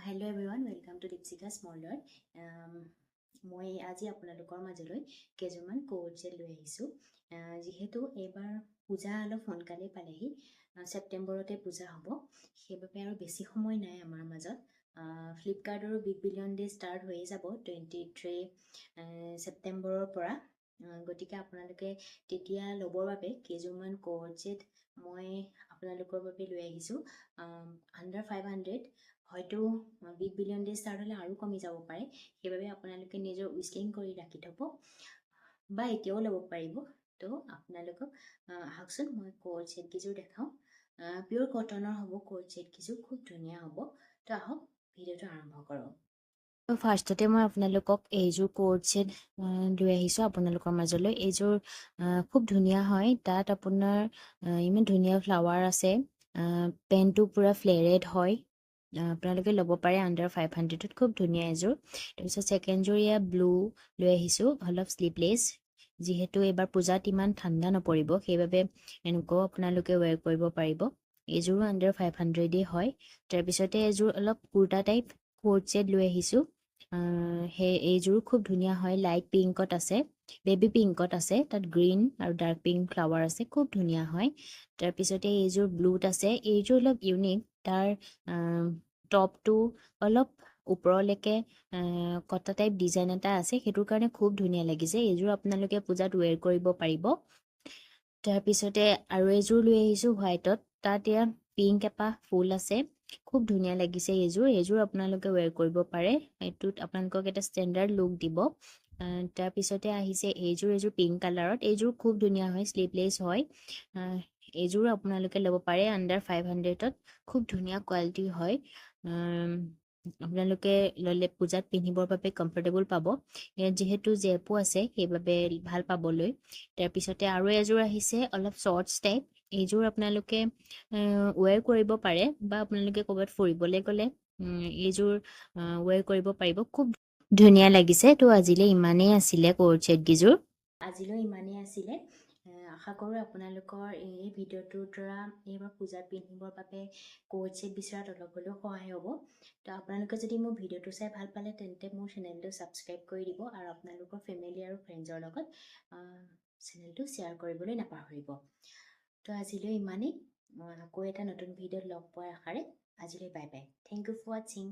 Hello everyone, welcome to Dipsika Small World. মই আজি আপোনালোকৰ মাজলৈ কেইজনমান কোৰ্চেল লৈ আহিছোঁ যিহেতু এবাৰ পূজা অলপ সোনকালে পালেহি ছেপ্টেম্বৰতে পূজা হ'ব সেইবাবে আৰু বেছি সময় নাই আমাৰ মাজত ফ্লিপকাৰ্টৰ বিগ বিলিয়ন ডে ষ্টাৰ্ট হৈ যাব 23 ছেপ্টেম্বৰৰ পৰা গতিকে আপোনালোকে তেতিয়া ল'বৰ বাবে কেইজনমান কোৰ্চেল মই আপোনালোকৰ বাবে লৈ আহিছোঁ আণ্ডাৰ 500 হয়তো বিগ বিলিয়ন ডে ষ্টাৰ্ট হ'লে আৰু কমি যাব পাৰে সেইবাবে আপোনালোকে নিজৰ উইছলিং কৰি ৰাখি থ'ব বা এতিয়াও ল'ব পাৰিব তো আপোনালোকক আহকচোন মই কোট ছেট কেইযোৰ দেখাওঁ পিয়'ৰ কটনৰ হ'ব কোট ছেট কেইযোৰ খুব ধুনীয়া হ'ব তো আহক ভিডিঅ'টো আৰম্ভ কৰোঁ তো ফাৰ্ষ্টতে মই আপোনালোকক এইযোৰ কোট ছেট লৈ আহিছোঁ আপোনালোকৰ মাজলৈ এইযোৰ খুব ধুনীয়া হয় তাত আপোনাৰ ইমান ধুনীয়া ফ্লাৱাৰ আছে পেনটো পূৰা ফ্লেৰেড হয় আপোনালোকে ল'ব পাৰে আণ্ডাৰ 500ত খুব ধুনীয়া এযোৰ তাৰপিছত ছেকেণ্ডযোৰ এয়া ব্লু লৈ আহিছোঁ অলপ শ্লিভলেছ যিহেতু এইবাৰ পূজাত ইমান ঠাণ্ডা নপৰিব সেইবাবে এনেকুৱাও আপোনালোকে ৱেৰ কৰিব পাৰিব এইযোৰো আণ্ডাৰ 500ই হয় তাৰপিছতে এযোৰ অলপ কুৰ্তা টাইপ কোট ছেট লৈ আহিছোঁ এইযোৰো খুব ধুনীয়া হয় লাইট পিংকত আছে বেবী পিংকত আছে তাত গ্ৰীণ আৰু ডাৰ্ক পিংক ফ্লাৱাৰ আছে খুব ধুনীয়া হয় তাৰপিছতে এইযোৰ ব্লুত আছে এইযোৰ অলপ ইউনিক তাৰ টপটো অলপ ওপৰলৈকে কটা টাইপ ডিজাইন এটা আছে সেইটোৰ কাৰণে খুব ধুনীয়া লাগিছে এইযোৰ আপোনালোকে পূজাত ৱেৰ কৰিব পাৰিব তাৰপিছতে আৰু এযোৰ লৈ আহিছোঁ হোৱাইটত তাত এয়া পিংক এপাহ ফুল আছে খুব ধুনীয়া লাগিছে এইযোৰ আপোনালোকে ৱেৰ কৰিব পাৰে এইটোত আপোনালোকক এটা ষ্টেণ্ডাৰ্ড লুক দিব তাৰপিছতে আহিছে এইযোৰ পিংক কালাৰত এইযোৰ খুব ধুনীয়া হয় শ্লিভলেছ হয় এইযোৰ আপোনালোকে ল'ব পাৰে আণ্ডাৰ 500ত খুব ধুনীয়া কোৱালিটি হয় আপোনালোকে ল'লে পূজাত পিন্ধিবৰ বাবে কমফৰ্টেবল পাব ইয়াত যিহেতু জেপো আছে সেইবাবে ভাল পাবলৈ তাৰপিছতে আৰু এযোৰ আহিছে অলপ শ্বৰ্টছ টাইপ এইযোৰ আপোনালোকে ৱেৰ কৰিব পাৰে বা আপোনালোকে ক'ৰবাত ফুৰিবলৈ গ'লে এইযোৰ ৱেৰ কৰিব পাৰিব খুব ধুনীয়া লাগিছে তো আজিলৈ ইমানেই আছিলে কোট ছেটকেইযোৰ আজিলৈ ইমানেই আছিলে আশা কৰোঁ আপোনালোকৰ এই ভিডিঅ'টোৰ দ্বাৰা এইবাৰ পূজাত পিন্ধিবৰ বাবে কোট ছেট বিচৰাত অলপ হ'লেও সহায় হ'ব তো আপোনালোকে যদি মোৰ ভিডিঅ'টো চাই ভাল পালে তেন্তে মোৰ চেনেলটো ছাবস্ক্ৰাইব কৰি দিব আৰু আপোনালোকৰ ফেমিলি আৰু ফ্ৰেণ্ডছৰ লগত চেনেলটো শ্বেয়াৰ কৰিবলৈ নাপাহৰিব তো আজিলৈ ইমানেই আকৌ এটা নতুন ভিডিঅ'ত লগ পোৱাৰ আশাৰে আজিলৈ bye bye thank you for ৱাচিং